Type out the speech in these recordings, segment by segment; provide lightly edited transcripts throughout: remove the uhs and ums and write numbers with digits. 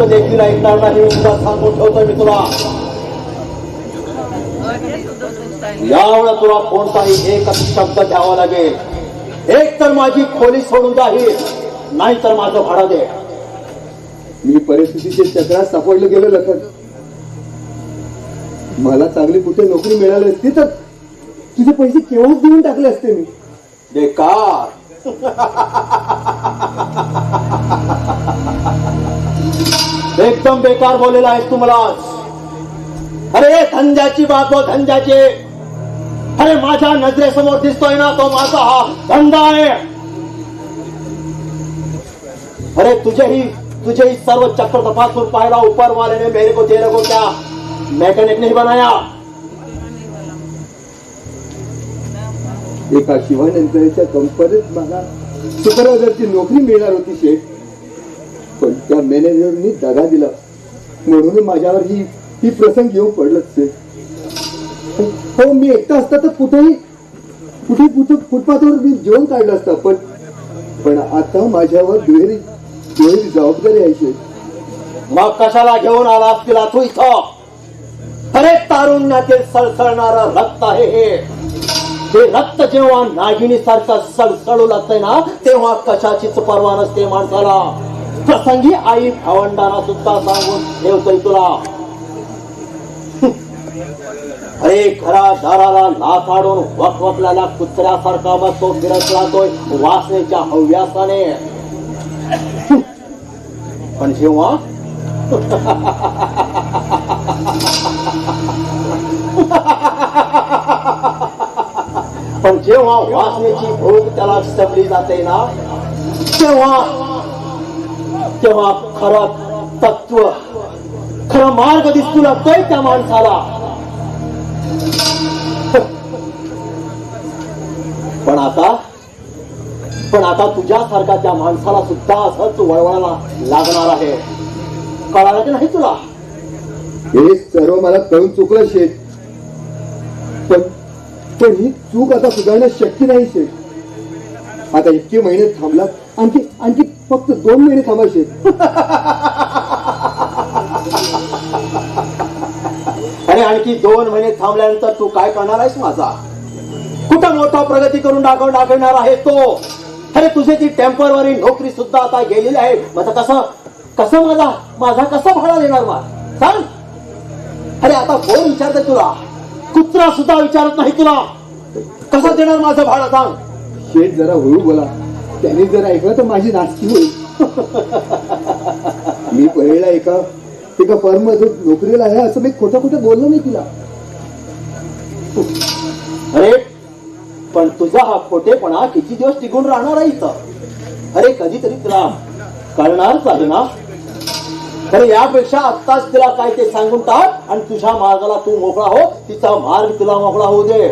गोष्ट देखील ऐकणार नाही उद्या सांगून ठेवतोय मी तुला. यावेळा तुला कोणताही एकच शब्द घ्यावा लागेल. एक तर माझी खोली सोडून जाईल, नाही तर माझं भाडं दे. मी परिस्थितीच्या चक्रात सापडलं गेलो लखन. मला चांगली कुठे नोकरी मिळाली असती तर तुझे पैसे केव्हाच देऊन टाकले असते मी. बेकार. एकदम बेकार बोललेला आहेस तू मला. अरे धंद्याची बात हो, धंद्याची. अरे माझ्या नजरेसमोर दिसतोय ना तो माझा हा धंदा आहे. अरे तुझेही सर्व चक्र तपासून पाहिला. ऊपर वाले ने मेरे को तेरे को क्या मैकेनिक नहीं बनाया. एका शिवानंतरच्या कंपनीत मला सुपरवायझरची नोकरी मिळणार होती शेठ, पण त्या मॅनेजरनी दगा दिला म्हणून माझ्यावर ही प्रसंग येऊन पडलंच ते. हो, मी एकटा असता तर कुठे फुटपाथवर मी जेवण काढलं असतं, पण आता माझ्यावर दुहेरी जबाबदारी आहे शेठ. मग कशाला घेऊन आलास तिला तू इथं. अरे तारुण्यातील सळसळणारं रक्त आहे हे रक्त जेव्हा नागिनी सारखं सळसळू लागतंय ना तेव्हा कशाचीच पर्वा नसते माणसाला. प्रसंगी आई भावंडांना सुद्धा सांगून ठेवतोय तुला. अरे घरादाराला लाथाडून वकवकलेल्या कुत्र्यासारखा मग तो फिरत राहतोय वासनेच्या हव्यासाने. पण जेव्हा वासनेची भूक त्याला सबली जाते ना तेव्हा खरं तत्व, खरं मार्ग दिसू लागतोय त्या माणसाला. पण आता तुझ्यासारखा त्या माणसाला सुद्धा असंच वळवळायला लागणार आहे. कळालं की नाही तुला? हे सर्व मला कळून चुकलं शेठ, पण ही चूक आता सुधारणं शक्य नाही शेठ. आता इतके महिने थांबला, आणखी फक्त 2 महिने थांबा शेठ. अरे आणखी 2 महिने थांबल्यानंतर तू काय करणार आहेस माझा? कुठं मोठा प्रगती करून दाखवणार आहे तो. अरे तुझी ती टेम्पररी नोकरी सुद्धा आता गेलेली आहे. कसं माझा कसा भाडा देणार मग सांग? अरे आता कोण विचारतंय तुला? कुत्रा सुद्धा विचारत नाही तुला. कसं देणार माझं भाडं सांग? शेठ जरा हळू बोला, त्यांनी जर ऐकलं तर माझी नासकी होईल. मी पहिला एका फर्म मध्ये नोकरीला आहे असं मी खोटं बोललो नाही तिला. अरे पण तुझा हा खोटेपणा किती दिवस टिकून राहणार आहे इथं? अरे कधीतरी तुला कळणारच आहे ना. अरे यापेक्षा आत्ताच तिला काय ते सांगून टाक आणि तुझ्या मार्गाला तू मोकळा हो. तिचा मार्ग तुला मोकळा होऊ दे.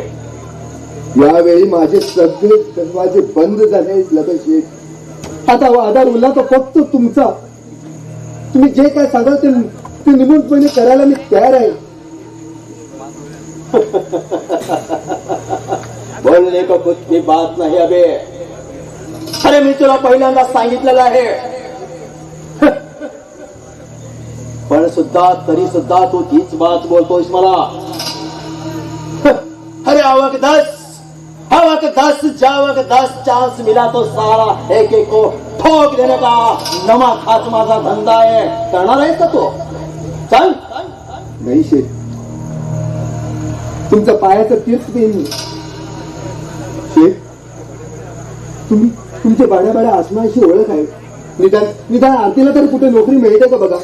यावेळी माझे सगळे दरवाजे बंद झाले शेठ. आता आधार उरला तो फक्त तुमचा. तुम्ही जे काय सांगाल ते निमूटपणे करायला मी तयार आहे. बोलने को कुछ भी बात नाही अबे. अरे मी तुला पहिल्यांदा सांगितलेलं आहे, पण तरी सुद्धा तू तीच बात बोलतोयस मला. अरे आवक 10 जावक 10 चांस मिला तो सारा एक को ठोक देने का नमा खाच माझा धंदा आहे. करणार आहेस का तो? चल. नाही शेठ, तुमचा पायाचं तीर्थ देईन शेठ. तुमच्या बाड्या आसमानाशी ओळख आहे. निदान आरतीला तर कुठे नोकरी मिळते का बघा.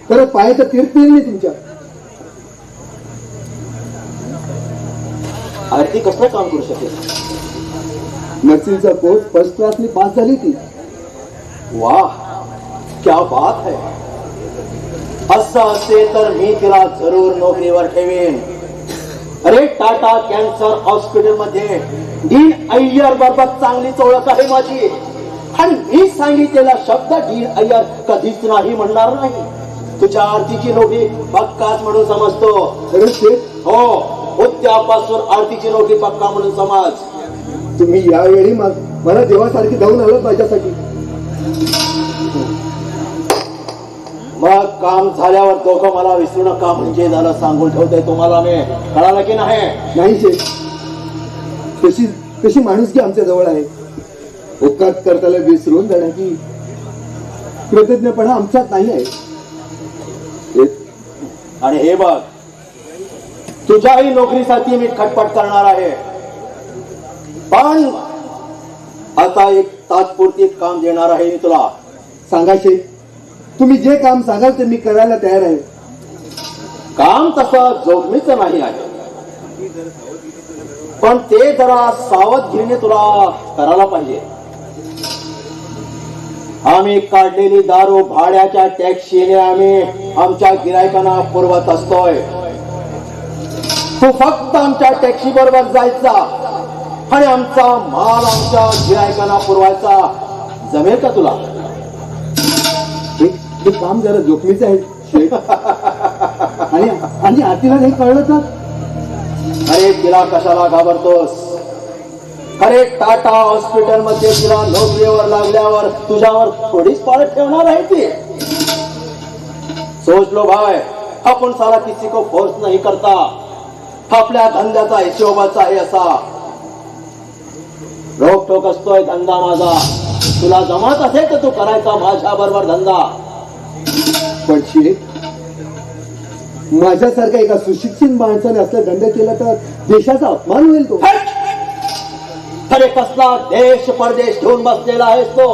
खरं पायाचं तीर्थ देईन मी तुमच्या. आरती कसं काम करू शकेल? नर्सिंगचा कोर्स फर्स्ट क्लासने पास झाली ती. वाह, क्या बात है. असं असते तर मी तिला जरूर नोकरीवर ठेवीन. अरे टाटा कॅन्सर हॉस्पिटल मध्ये डीन अय्यर बरोबर चांगलीच ओळख आहे माझी. आणि मी सांगितलेला शब्द डीन अय्यर कधीच नाही म्हणणार नाही. तुझ्या आरतीची नोकरी पक्काच म्हणून समजतो. हो, उद्यापासून आरतीची नोकरी पक्का म्हणून समज. तुम्ही यावेळी मला देवासारखी धावून आलात माझ्यासाठी. मग काम झाल्यावर दोघं मला विसरू नका म्हणजे झालं सांगून ठेवतोय तुम्हाला मी. कळालं की नाही? नाही शेठ, तशी तशी माणुसकी आमच्या जवळ आहे. उपकार करताना विसरून जाण्याची कृतज्ञपणा आमच्यात नाही आहे. आणि हे बघ, तुझ्याही नोकरीसाठी मी खटपट करणार आहे, पण आता एक तात्पुरती काम देणार आहे मी तुला. सांगा शेठ, तुम्ही जे काम सांगाल ते मी करायला तयार आहे. काम तसं जोखमीचं नाही आहे, पण ते जरा सावधगिरीने तुला करायला पाहिजे. आम्ही काढलेली दारू भाड्याच्या टॅक्सीने आम्ही आमच्या गिरायकांना पुरवत असतोय. तू फक्त आमच्या टॅक्सी बरोबर जायचा आणि आमचा माल आमच्या गिरायकांना पुरवायचा. जमेल का तुला? हे काम जरा जोखमीचं आहे शेठ. आणि आरतीला नाही कळलं तर? अरे तिला कशाला घाबरतोस? अरे टाटा हॉस्पिटल मध्ये तिला नोकरीवर लागल्यावर तुझ्यावर थोडीच पाळत ठेवणार आहे ती. सोच लो भाई, आपण सारा किसी को फोर्स नहीं करता. आपल्या धंद्याचा हिशोबाचा आहे असा. रोकटोक असतोय धंदा माझा. तुला जमत असेल तर तू करायचा माझ्या बरोबर धंदा. पण शेठ, माझ्यासारखा एका सुशिक्षित माणसाने असला धंदा केला तर देशाचा अपमान होईल तो. अरे कसला देश परदेश घेऊन बसलेला आहेस तो?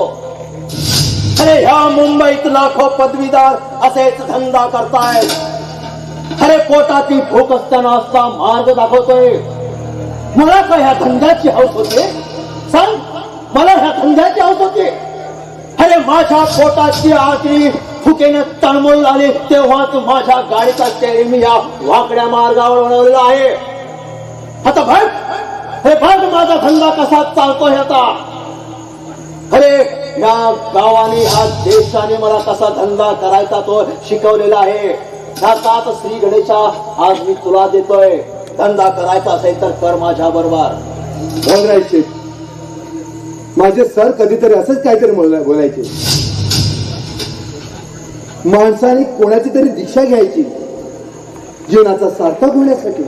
अरे ह्या मुंबईत लाखो पदवीदार असेच धंदा करतायत. अरे पोटाची भूक असताना असता मार्ग दाखवतोय. मला काय ह्या धंद्याची हौस होते? सांग, मला ह्या धंद्याची हौस होते? अरे माझ्या पोटाची आतडी फुकेने तळमळ आली तेव्हाच माझ्या गाडीचा स्टेअरिंग मी या वाकड्या मार्गावर वळवलेला आहे. आता बघ, हे बघ माझा धंदा कसा चालतोय आता. अरे या गावाने ह्या देशाने मला कसा धंदा करायचा तो शिकवलेला आहे. त्यात श्री गणेशा आज मी तुला देतोय. धंदा करायचा असेल तर कर माझ्या बरोबर. शेठ, माझे सर कधीतरी असंच काहीतरी बोलायचे. माणसाने कोणाची तरी दीक्षा घ्यायची जीवनाचा सार्थक होण्यासाठी.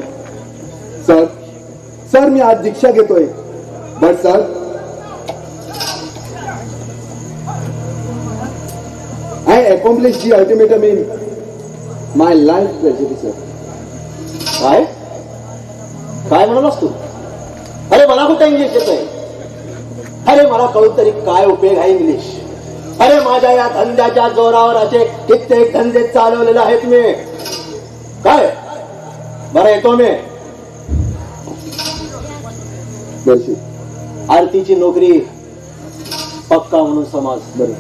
सर मी आज दीक्षा घेतोय. But sir, I accomplish the ultimatum in my life tragedy. Sir काय काय म्हणालास तू? अरे मला कुठे इंग्लिश येतोय? अरे मला कळून तरी काय उपयोग आहे इंग्लिश? अरे माझ्या या धंद्याच्या जोरावर असे कित्येक धंदे चालवलेले आहेत मी. काय बरं येतो मी. आरतीची नोकरी पक्का म्हणून समज. बरं.